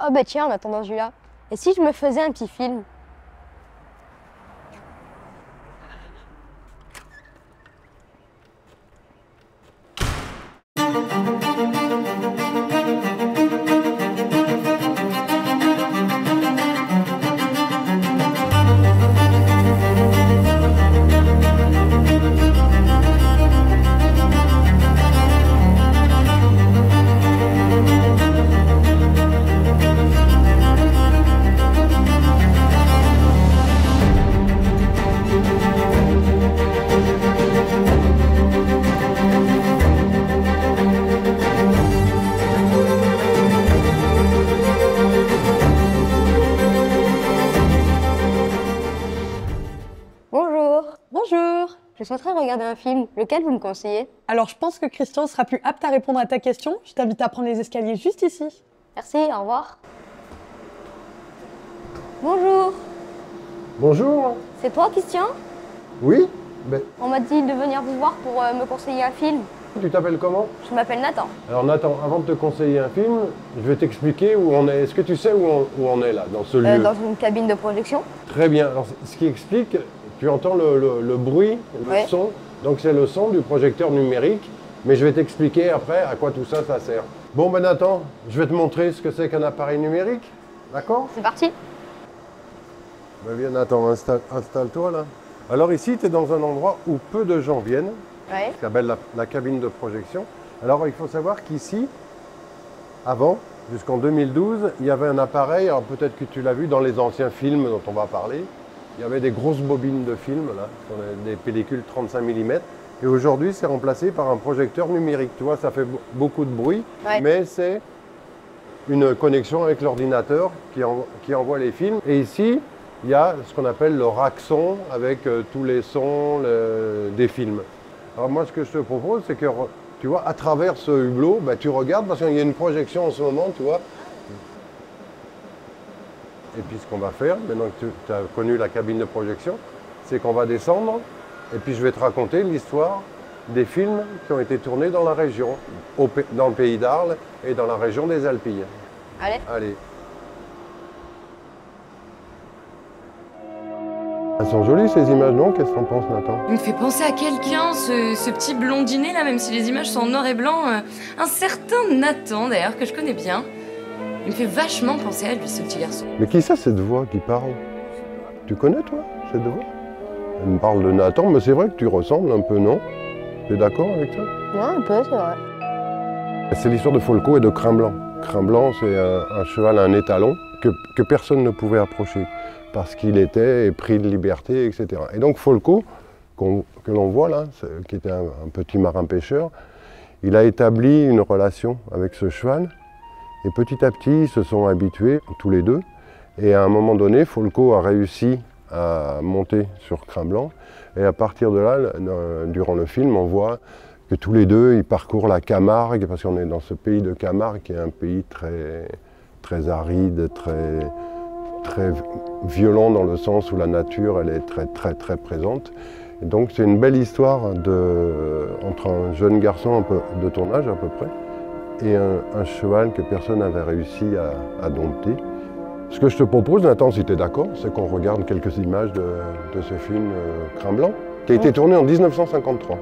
Oh bah tiens, en attendant Julia, et si je me faisais un petit film? Bonjour, Bonjour. je souhaiterais regarder un film. Lequel vous me conseillez? Alors je pense que Christian sera plus apte à répondre à ta question. Je t'invite à prendre les escaliers juste ici. Merci, au revoir. Bonjour, Bonjour. c'est toi Christian? Oui? Ben, On m'a dit de venir vous voir pour me conseiller un film. tu t'appelles comment? Je m'appelle Nathan. Alors Nathan, avant de te conseiller un film, je vais t'expliquer où on est. Est-ce que tu sais où on est là, dans ce lieu? Dans une cabine de projection. Très bien. Alors ce qui explique, tu entends le bruit, le Ouais. son. Donc c'est le son du projecteur numérique. Mais je vais t'expliquer après à quoi tout ça, ça sert. Bon ben Nathan, je vais te montrer ce que c'est qu'un appareil numérique. D'accord? C'est parti. Ben viens Nathan, installe-toi là. Alors ici, tu es dans un endroit où peu de gens viennent. Ouais. Qui s'appelle la cabine de projection. Alors il faut savoir qu'ici, avant, jusqu'en 2012, il y avait un appareil, alors peut-être que tu l'as vu dans les anciens films dont on va parler, il y avait des grosses bobines de films, là, sur des pellicules 35 mm, et aujourd'hui c'est remplacé par un projecteur numérique. Tu vois, ça fait beaucoup de bruit, Ouais. mais c'est une connexion avec l'ordinateur qui envoie les films. Et ici, il y a ce qu'on appelle le rack son avec tous les sons des films. Alors moi, ce que je te propose, c'est que, tu vois, à travers ce hublot, ben, tu regardes, parce qu'il y a une projection en ce moment, tu vois. Et puis ce qu'on va faire, maintenant que tu as connu la cabine de projection, c'est qu'on va descendre, et puis je vais te raconter l'histoire des films qui ont été tournés dans la région, dans le pays d'Arles et dans la région des Alpilles. Allez. Allez. Elles sont jolies ces images, non? Qu'est-ce que t'en penses, Nathan? Il me fait penser à quelqu'un, ce petit blondinet là, même si les images sont en noir et blanc. Un certain Nathan d'ailleurs, que je connais bien. Il me fait vachement penser à lui, ce petit garçon. Mais qui c'est cette voix qui parle? Tu connais, toi, cette voix? Elle me parle de Nathan, mais c'est vrai que tu ressembles un peu, non? Tu es d'accord avec ça? Ouais, un peu, c'est vrai. C'est l'histoire de Folco et de Crin Blanc. Crin Blanc, c'est un cheval, un étalon, que personne ne pouvait approcher, parce qu'il était épris de liberté, etc. Et donc Folco, que l'on voit là, qui était un petit marin pêcheur, il a établi une relation avec ce cheval, et petit à petit, ils se sont habitués, tous les deux, et à un moment donné, Folco a réussi à monter sur Crin Blanc, et à partir de là, durant le film, on voit que tous les deux, ils parcourent la Camargue, parce qu'on est dans ce pays de Camargue, qui est un pays très, très aride, très violent dans le sens où la nature, elle est très, très, très présente. Et donc c'est une belle histoire entre un jeune garçon de ton âge à peu près, et un cheval que personne n'avait réussi à dompter. Ce que je te propose, Nathan, si tu es d'accord, c'est qu'on regarde quelques images de ce film Crin Blanc, qui a été tourné en 1953.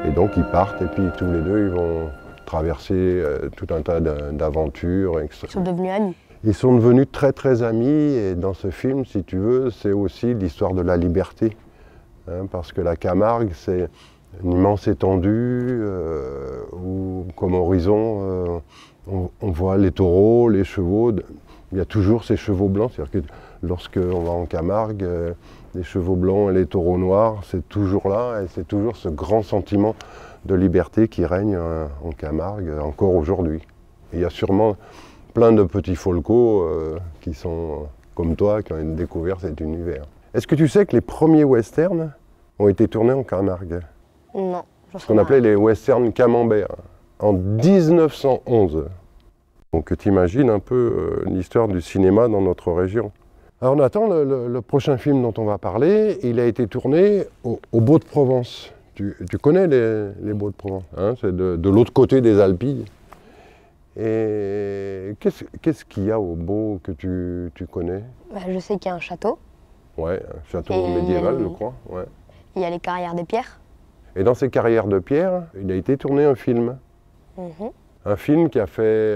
Et donc ils partent et puis tous les deux ils vont traverser tout un tas d'aventures. Ils sont devenus amis. Ils sont devenus très très amis et dans ce film, si tu veux, c'est aussi l'histoire de la liberté. Hein, parce que la Camargue, c'est une immense étendue où, comme horizon, on voit les taureaux, les chevaux. Il y a toujours ces chevaux blancs, c'est-à-dire que lorsqu'on va en Camargue, les chevaux blancs et les taureaux noirs, c'est toujours là et c'est toujours ce grand sentiment de liberté qui règne en Camargue encore aujourd'hui. Il y a sûrement plein de petits Folco qui sont comme toi, qui ont découvert cet univers. Est-ce que tu sais que les premiers westerns ont été tournés en Camargue? Non, j'en Ce sais qu'on pas. appelait les westerns camembert, en 1911. Donc tu imagines un peu l'histoire du cinéma dans notre région. Alors Nathan, le prochain film dont on va parler, il a été tourné au Baux de Provence. Tu connais les Baux de Provence, hein? C'est de l'autre côté des Alpilles. Et qu'est-ce qu'il y a au Baux que tu connais? Bah, je sais qu'il y a un château, Ouais, un château Et médiéval, je crois. Ouais. il y a les carrières des pierres. Et dans ces carrières de pierre, il a été tourné un film. Mhm. Un film qui a fait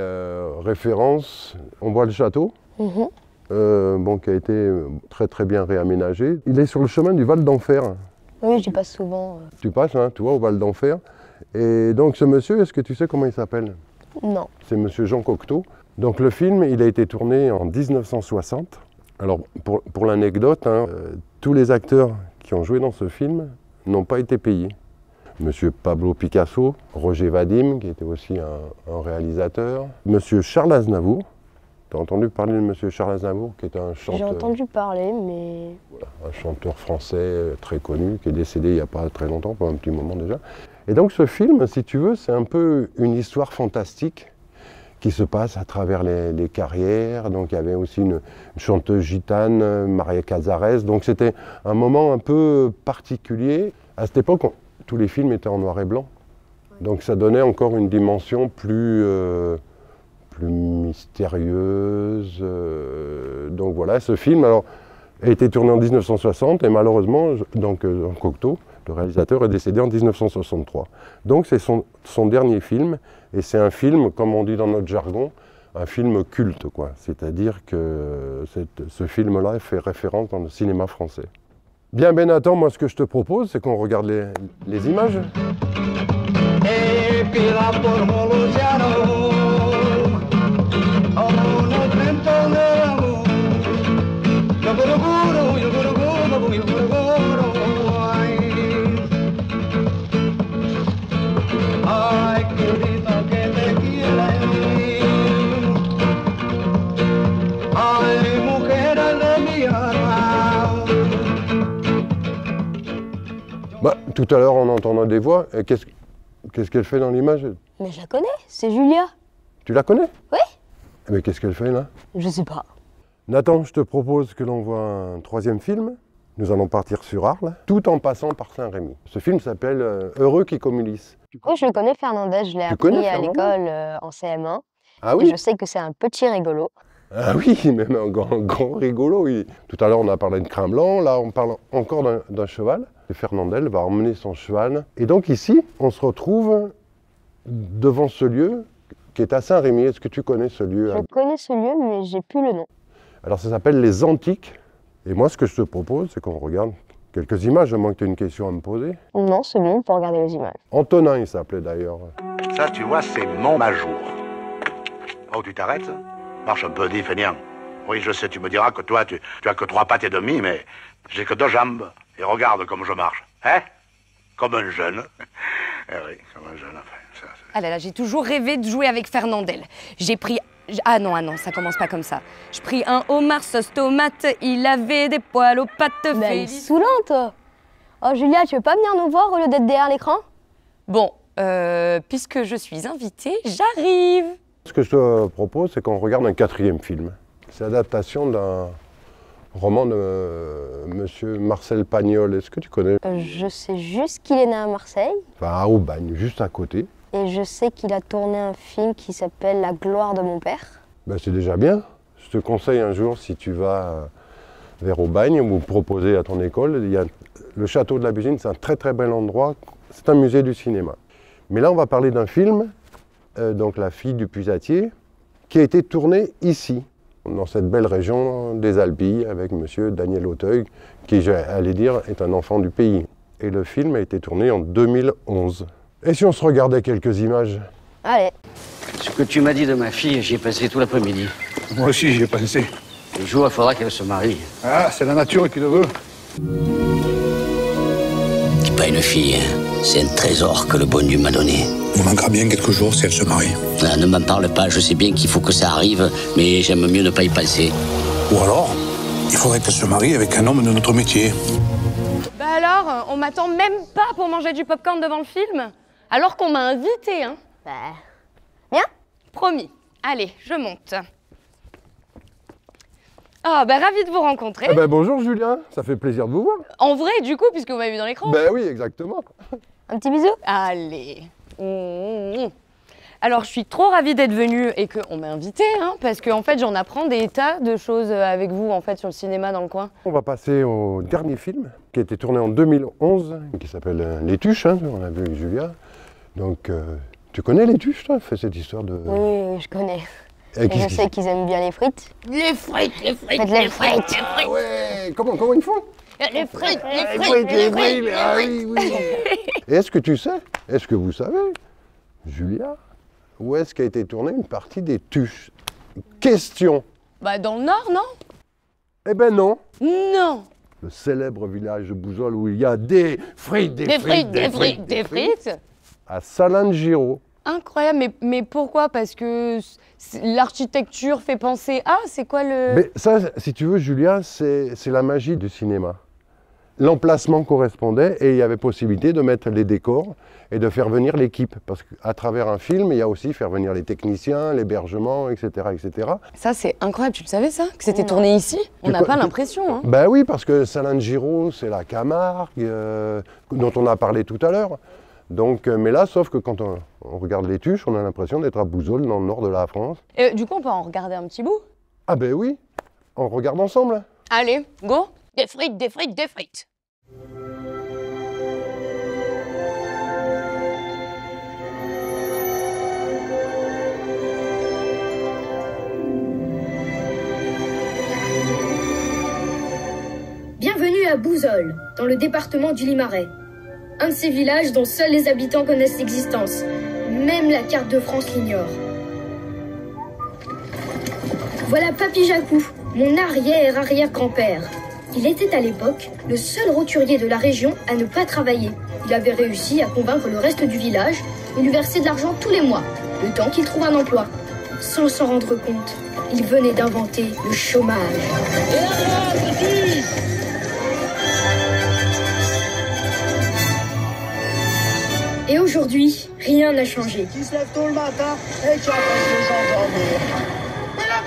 référence, on voit le château, Mhm. qui a été très très bien réaménagé. Il est sur le chemin du Val d'Enfer. Oui, j'y passe souvent. Tu passes, hein, tu vois, au Val d'Enfer. Et donc ce monsieur, est-ce que tu sais comment il s'appelle? Non. C'est monsieur Jean Cocteau. Donc le film, il a été tourné en 1960. Alors pour l'anecdote, hein, tous les acteurs qui ont joué dans ce film n'ont pas été payés. Monsieur Pablo Picasso, Roger Vadim, qui était aussi un réalisateur, monsieur Charles Aznavour. Tu as entendu parler de monsieur Charles Aznavour, qui est un J'ai chanteur, entendu parler, mais un chanteur français très connu, qui est décédé il n'y a pas très longtemps, pas un petit moment déjà. Et donc ce film, si tu veux, c'est un peu une histoire fantastique qui se passe à travers les carrières. Donc il y avait aussi une chanteuse gitane, Maria Cazares. Donc c'était un moment un peu particulier. À cette époque, tous les films étaient en noir et blanc. Donc ça donnait encore une dimension plus mystérieuse. Donc voilà, ce film alors, a été tourné en 1960 et malheureusement, donc Jean Cocteau, le réalisateur, est décédé en 1963. Donc c'est son dernier film, et c'est un film, comme on dit dans notre jargon, un film culte, quoi. C'est-à-dire que ce film-là fait référence dans le cinéma français. Bien, ben Nathan, moi ce que je te propose, c'est qu'on regarde les images. Bah, tout à l'heure, on entendait des voix. Et qu'est-ce qu'elle fait dans l'image? mais je la connais, c'est Julia. Tu la connais? Oui. Mais qu'est-ce qu'elle fait là? Je sais pas. Nathan, je te propose que l'on voit un troisième film. Nous allons partir sur Arles, tout en passant par Saint-Rémy. Ce film s'appelle Heureux qui comulisse. Oui, je le connais, Fernandez, je l'ai Tu connais appris à Fernandez l'école en CM1. Ah Et oui? je sais que c'est un petit rigolo. Ah oui, même un grand rigolo. Tout à l'heure, on a parlé de crin blanc. Là, on parle encore d'un cheval. Et Fernandel va emmener son cheval. Et donc ici, on se retrouve devant ce lieu qui est à Saint-Rémy. Est-ce que tu connais ce lieu? Je connais ce lieu, mais j'ai plus le nom. Alors ça s'appelle les Antiques. Et moi, ce que je te propose, c'est qu'on regarde quelques images, à moins que tu aies une question à me poser. Non, c'est bon, pour regarder les images. Antonin, il s'appelait d'ailleurs. Ça, tu vois, c'est mon Majour. Oh, tu t'arrêtes? Marche un peu, dis, fainéant. Oui, je sais, tu me diras que toi, tu as que 3 pattes et demie, mais j'ai que 2 jambes. Et regarde comme je marche. Hein? Comme un jeune. Eh oui, comme un jeune, enfin. Ça. Ah là là, j'ai toujours rêvé de jouer avec Fernandel. J'ai pris... Ah non, ça commence pas comme ça. J'ai pris un homard sauce tomate, il avait des poils aux pattes. Mais elle est saoulante. Oh Julia, tu veux pas venir nous voir au lieu d'être derrière l'écran? Bon, puisque je suis invitée, j'arrive. Ce que je te propose, c'est qu'on regarde un 4e film. C'est l'adaptation d'un roman de monsieur Marcel Pagnol. Est-ce que tu connais? Je sais juste qu'il est né à Marseille. Enfin, à Aubagne, juste à côté. Et je sais qu'il a tourné un film qui s'appelle La gloire de mon père. Ben, c'est déjà bien. Je te conseille un jour, si tu vas vers Aubagne ou proposer à ton école, il y a le château de la Bugine, c'est un très très bel endroit. C'est un musée du cinéma. Mais là, on va parler d'un film, donc La fille du Pusatier, qui a été tourné ici, dans cette belle région des Alpilles, avec monsieur Daniel Auteuil, qui, j'allais dire, est un enfant du pays. Et le film a été tourné en 2011. Et si on se regardait quelques images? Allez. Ce que tu m'as dit de ma fille, j'y ai pensé tout l'après-midi. Moi aussi, j'y ai pensé. Un jour, il faudra qu'elle se marie. Ah, c'est la nature qui le veut. T'es pas une fille, hein. C'est un trésor que le bon Dieu m'a donné. Il manquera bien quelques jours si elle se marie. Ah, ne m'en parle pas, je sais bien qu'il faut que ça arrive, mais j'aime mieux ne pas y penser. Ou alors, il faudrait qu'elle se marie avec un homme de notre métier. Bah alors, on m'attend même pas pour manger du popcorn devant le film, alors qu'on m'a invité, hein. Bah, viens. Promis. Allez, je monte. Ah, bah ravi de vous rencontrer. Eh ben, bonjour Julien, ça fait plaisir de vous voir. En vrai, du coup, puisque vous m'avez vu dans l'écran. Ben oui, exactement. Un petit bisou. Allez. Alors, je suis trop ravie d'être venue et qu'on m'a invitée, hein, parce qu'en fait, j'en apprends des tas de choses avec vous, en fait, sur le cinéma dans le coin. On va passer au dernier film qui a été tourné en 2011, qui s'appelle Les Tuches, hein, on l'a vu avec Julia. Donc, tu connais Les Tuches, toi? Fait cette histoire de... Oui, je connais. Et Et je sais qu'ils aiment bien les frites. Les frites, les frites, Faites les frites. Ah ouais, comment ils font? les frites, Les frites, ah oui, oui. Et est-ce que tu sais, est-ce que vous savez, Julia, où est-ce qu'a été tournée une partie des Tuches? Question. Bah, dans le Nord, non? Eh ben non. Non. Le célèbre village de Bouzolles où il y a des frites, Des frites. À Salins-de-Giraud. Incroyable, mais pourquoi? Parce que l'architecture fait penser... Ah, c'est quoi le... Mais ça, si tu veux, Julia, c'est la magie du cinéma. L'emplacement correspondait et il y avait possibilité de mettre les décors et de faire venir l'équipe. Parce qu'à travers un film, il y a aussi faire venir les techniciens, l'hébergement, etc., etc. Ça, c'est incroyable. Tu le savais, ça? Que c'était tourné ici? On n'a pas l'impression, hein. Ben oui, parce que Salins-de-Giraud, c'est la Camargue, dont on a parlé tout à l'heure. Donc, mais là, sauf que quand on regarde les Tuches, on a l'impression d'être à Bouzolles, dans le nord de la France. Et, du coup, on peut en regarder un petit bout? Ah ben oui, on regarde ensemble. Allez, go! Des frites, des frites, des frites! Bienvenue à Bouzolles, dans le département du Limarais. Un de ces villages dont seuls les habitants connaissent l'existence. Même la carte de France l'ignore. Voilà Papy Jacou, mon arrière-arrière-grand-père. Il était à l'époque le seul roturier de la région à ne pas travailler. Il avait réussi à convaincre le reste du village de lui verser de l'argent tous les mois, le temps qu'il trouve un emploi. Sans s'en rendre compte, il venait d'inventer le chômage. Et aujourd'hui, rien n'a changé. Qui se lève tôt le matin et qui empêche les gens dormir.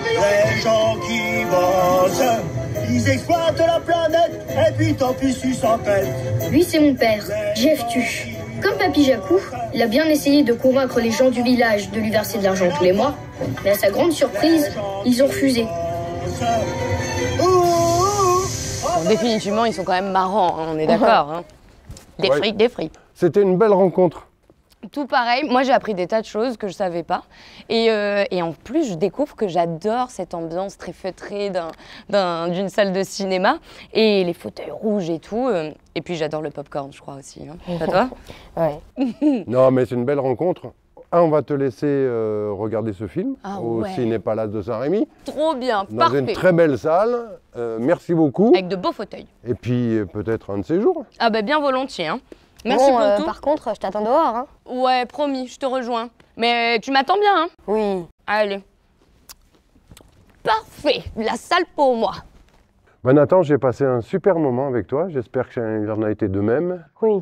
Les gens qui bossent, ils exploitent la planète et puis tant pis tu s'en tête. Lui, c'est mon père, Jeff Tuche. Comme Papy Jacou, il a bien essayé de convaincre les gens du village de lui verser de l'argent tous les mois. Mais à sa grande surprise, ils ont refusé. Bon, définitivement, ils sont quand même marrants, hein, on est d'accord. Hein. Des Ouais. frites, des frites. C'était une belle rencontre. Tout pareil, moi j'ai appris des tas de choses que je savais pas. Et en plus, je découvre que j'adore cette ambiance très feutrée d'une salle de cinéma. Et les fauteuils rouges et tout. Et puis j'adore le popcorn, je crois aussi. Hein. Pas toi? Ouais. Non, mais c'est une belle rencontre. On va te laisser regarder ce film au ouais. Ciné-Palace de Saint-Rémy, Trop bien, dans parfait. une très belle salle. Merci beaucoup. Avec de beaux fauteuils. Et puis peut-être un de ces jours. Ah bah bien volontiers. Hein. Merci Bon, pour tout. par contre, je t'attends dehors, hein. Ouais, promis, je te rejoins. Mais tu m'attends bien, hein? Oui. Allez. Parfait, la salle pour moi. Ben Nathan, j'ai passé un super moment avec toi. J'espère que j'en a été de même. Oui.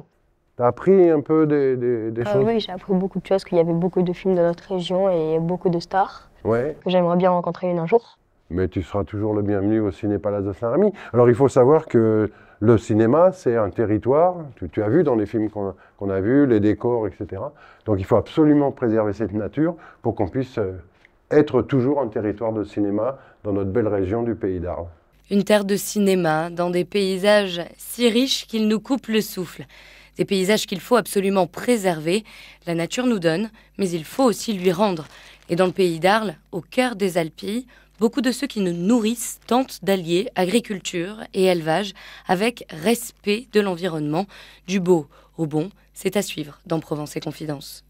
T'as appris un peu des choses? Oui, j'ai appris beaucoup de choses, qu'il y avait beaucoup de films de notre région et beaucoup de stars Ouais. que j'aimerais bien rencontrer un jour. Mais tu seras toujours le bienvenu au Ciné-Palace de Saint-Rémy. Alors il faut savoir que le cinéma, c'est un territoire, tu as vu dans les films qu'on a vus, les décors, etc. Donc il faut absolument préserver cette nature pour qu'on puisse être toujours un territoire de cinéma dans notre belle région du Pays d'Arles. Une terre de cinéma, dans des paysages si riches qu'ils nous coupent le souffle. Des paysages qu'il faut absolument préserver. La nature nous donne, mais il faut aussi lui rendre. Et dans le Pays d'Arles, au cœur des Alpilles, beaucoup de ceux qui nous nourrissent tentent d'allier agriculture et élevage avec respect de l'environnement. Du beau au bon, c'est à suivre dans Provence et Confidences.